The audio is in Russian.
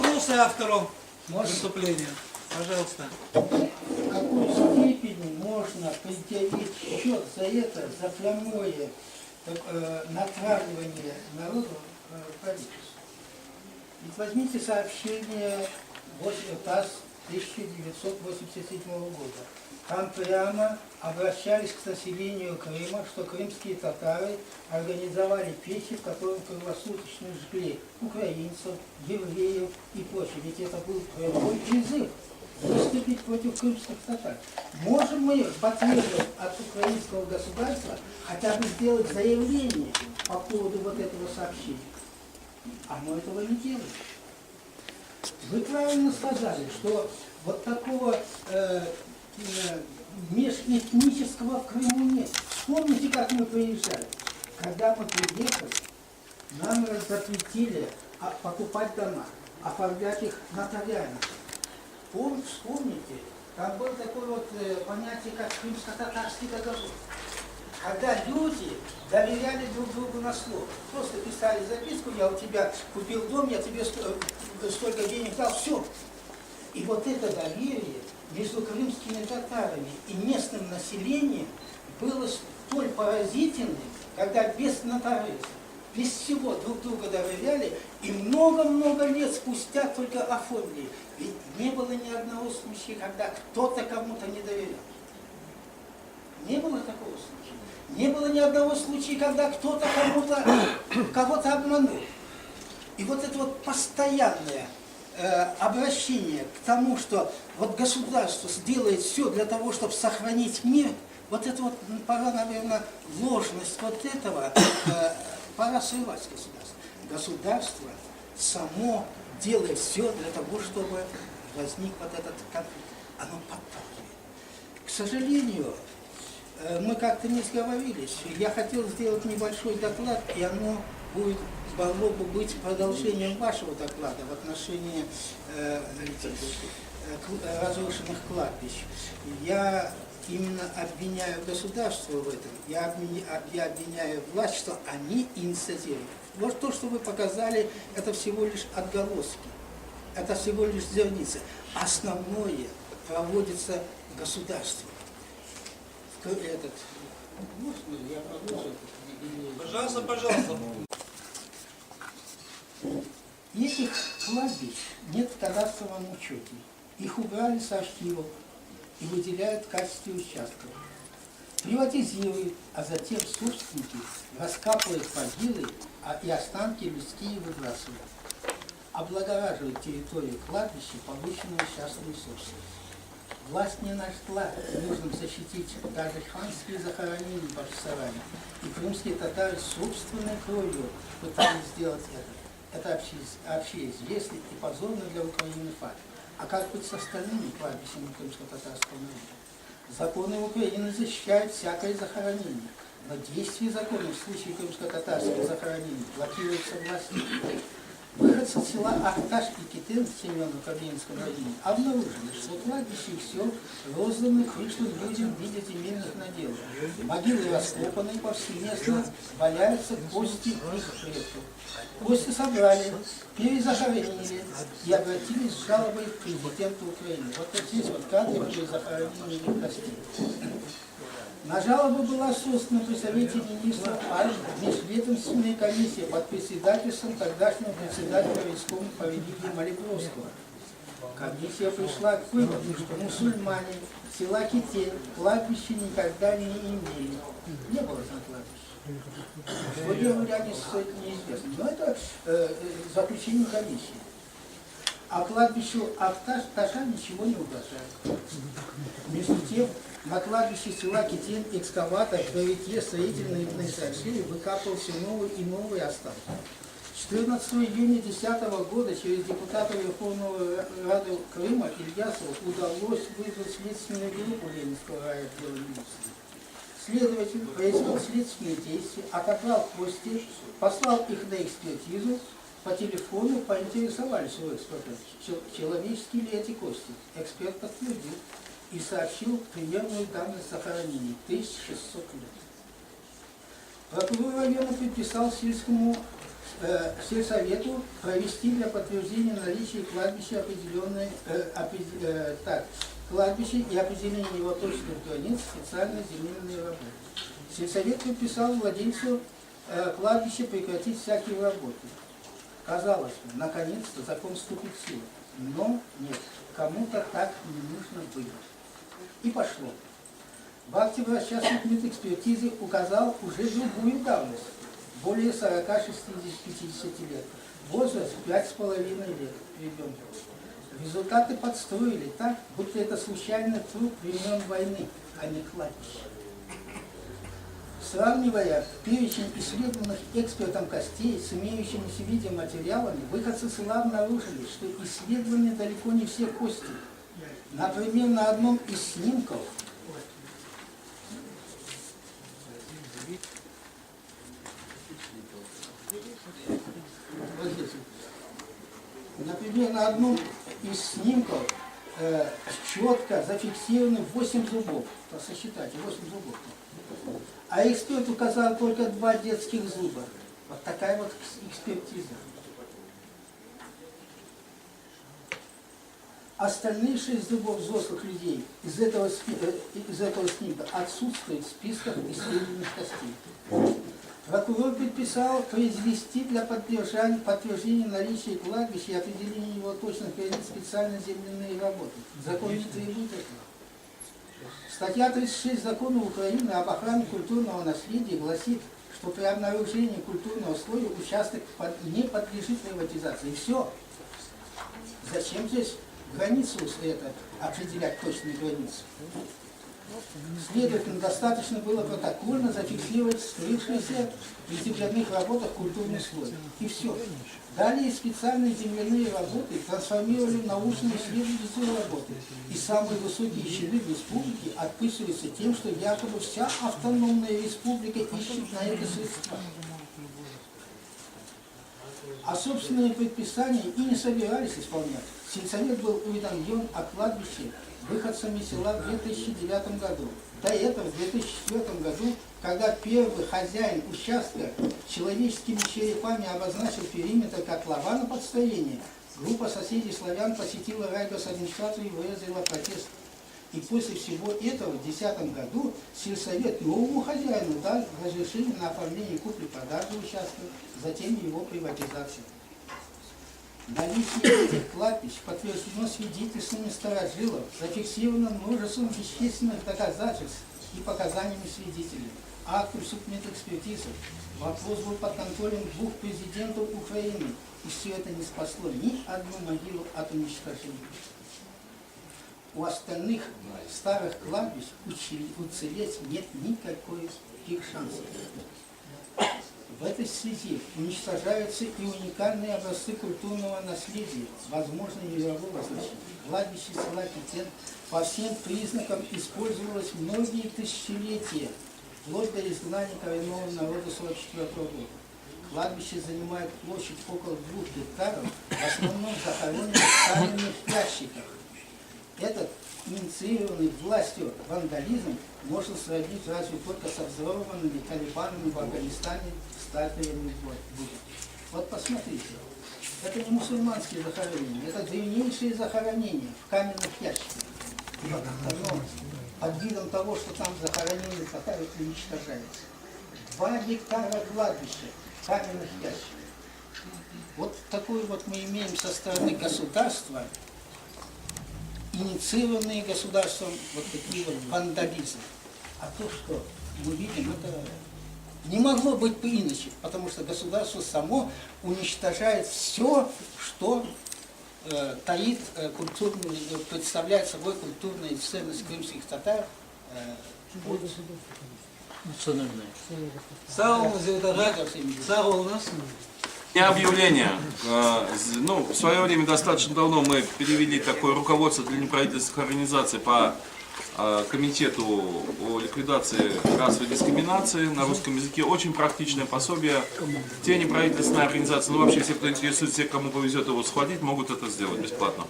Вопросы автору выступления? Пожалуйста. В какой степени можно предъявить счет за это, за прямое натравливание народу правительству? Ведь возьмите сообщение ТАСС 1987 года. Там прямо обращались к населению Крыма, что крымские татары организовали печи, в которых круглосуточно жгли украинцев, евреев и прочее. Ведь это был прямой призыв выступить против крымских татар. Можем мы потребовать от украинского государства хотя бы сделать заявление по поводу вот этого сообщения? А мы этого не делаем. Вы правильно сказали, что вот такого межэтнического в Крыму нет. Вспомните, как мы приезжали. Когда мы приехали, нам запретили покупать дома, оформлять их нотариально. Вспомните, там было такое вот понятие, как крымско-татарский договор. Когда люди доверяли друг другу на слово. Просто писали записку: я у тебя купил дом, я тебе столько денег дал, все. И вот это доверие между крымскими татарами и местным населением было столь поразительным, когда без нотариуса, без всего друг друга доверяли, и много-много лет спустя только оформили. Ведь не было ни одного случая, когда кто-то кому-то не доверял. Не было такого случая. Не было ни одного случая, когда кто-то кого-то обманул. И вот это вот постоянное обращение к тому, что вот государство сделает все для того, чтобы сохранить мир, вот это вот пора, наверное, ложность вот этого пора срывать государство. Государство само делает все для того, чтобы возник вот этот конфликт. Оно подталкивает. К сожалению, мы как-то не сговорились. Я хотел сделать небольшой доклад, и оно могло бы быть продолжением вашего доклада в отношении разрушенных кладбищ. Я именно обвиняю государство в этом, я обвиняю власть, что они инициативы. Вот то, что вы показали, это всего лишь отголоски, это всего лишь зерница. Основное проводится государством. Можно я продолжу? Пожалуйста, пожалуйста. Этих кладбищ нет в кадастровом учете. Их убрали с архивов и выделяют в качестве участков. Приватизируют, а затем собственники раскапывают могилы и останки людские выбрасывают. Облагораживают территорию кладбища, полученную частную собственность. Власть не нашла нужным защитить даже ханские захоронения в Бахчисарае. И крымские татары собственной кровью пытались сделать это. Это общеизвестный и позорный для Украины факт. А как быть с остальными кладбищами крымско-татарского народа? Законы Украины защищают всякое захоронение, но действие закона в случае крымско-татарских захоронений блокируется властью. Выходцы села Ахташ и Китын в Семено-Кабинском районе обнаружили, что кладбище и сел розданы пришлым людям в виде земельных наделов. Могилы раскопаны повсеместно, валяются кости их предков. Кости собрали, перезахоронили и обратились с жалобой к президенту Украины. Вот здесь вот кадры при захоронении костей. На жалобу была создана при Совете Министров межведомственная комиссия под председательством тогдашнего председателя Республики по религии Малибровского. Комиссия пришла к выводу, что мусульмане села Китель кладбища никогда не имели. Не было там кладбища. Что делали они с этим неизвестно. Но это заключение комиссии. А кладбищу Ахташа ничего не угрожает. Между тем, на кладбище села Китин экскаватор в реке строительной инженерии выкапывал все новые и новые останки. 14 июня 2010 года через депутата Верховного Рады Крыма Ильясова удалось вызвать следственную группу Ленинского райотдела милиции. Следователь произвел следственные действия, отобрал кости, послал их на экспертизу, по телефону поинтересовались у эксперта, человеческие ли эти кости. Эксперт подтвердил и сообщил примерную данность захоронений – 1600 лет. Прокурор района предписал сельсовету провести для подтверждения наличия кладбища кладбище и определения его точных границ специальные земельные работы. Сельсовет предписал владельцу кладбища прекратить всякие работы. Казалось бы, наконец-то закон вступит в силу. Но нет, кому-то так не нужно было. И пошло. В акте врача-судмедэкспертизы указал уже другую давность, более 40-60-50 лет, возраст 5,5 лет ребенка. Результаты подстроили так, будто это случайный труп времен войны, а не кладбище. Сравнивая перечень исследованных экспертом костей с имеющимися видеоматериалами, выходцы села обнаружили, что исследованы далеко не все кости. Например, на одном из снимков четко зафиксированы 8 зубов. Сосчитайте, 8 зубов. А эксперт указал только 2 детских зуба. Вот такая вот экспертиза. Остальные 6 зубов взрослых людей из этого снимка отсутствуют в списках исследованных костей. Прокурор предписал произвести для подтверждения наличия кладбища и определения его точных границ специальные земляные работы. Закон не требует этого. Статья 36 Закона Украины об охране культурного наследия гласит, что при обнаружении культурного слоя участок не подлежит приватизации. И все. Зачем здесь границу определять, точные границы? Следовательно, достаточно было протокольно зафиксировать скрывшиеся при земляных работах культурный слой. И все. Далее специальные земляные работы трансформировали в научно-исследовательские работы. И самые высокие чины в республике отписываются тем, что якобы вся автономная республика ищет на это средства. А собственные предписания и не собирались исполнять. Сельсовет был уведомлен о кладбище выходцами села в 2009 году. До этого, в 2004 году, когда первый хозяин участка человеческими черепами обозначил периметр котлована подстроения, группа соседей славян посетила райгосадминистрацию и выразила протест. И после всего этого, в 2010 году, сельсовет новому хозяину дал разрешение на оформление купли-продажи участка, затем его приватизацию. Наличие этих кладбищ подтверждено свидетельствами старожилов, зафиксировано множеством вещественных доказательств и показаниями свидетелей. Актом судмедэкспертизы вопрос был под контролем 2 президентов Украины, и все это не спасло ни одну могилу от уничтожения. У остальных старых кладбищ уцелеть нет никаких шансов. В этой связи уничтожаются и уникальные образцы культурного наследия, возможно, мирового значения. Кладбище села Петен по всем признакам использовалось многие тысячелетия, вплоть до изгнания коренного народа 1944 года. Кладбище занимает площадь около 2 гектаров, в основном захоронены в каменных ящиках. Этот инициированный властью вандализм можно сравнить разве только со взорванными талибанами в Афганистане сталкиваемыми будут. Вот посмотрите, это не мусульманские захоронения, это древнейшие захоронения в каменных ящиках. И вот оно под видом того, что там захоронение такая уничтожается. 2 гектара кладбища в каменных ящиках. Вот такой вот мы имеем со стороны государства, инициированные государством вот такие вот вандализмы. А то, что мы видим, это не могло быть иначе, потому что государство само уничтожает все, что таит культурный, представляет собой культурную ценность крымских татар. Объявление. В свое время, достаточно давно, мы перевели такое руководство для неправительственных организаций по комитету о ликвидации расовой дискриминации на русском языке. Очень практичное пособие. Те неправительственные организации, вообще все, кто интересуется, кому повезет его схватить, могут это сделать бесплатно.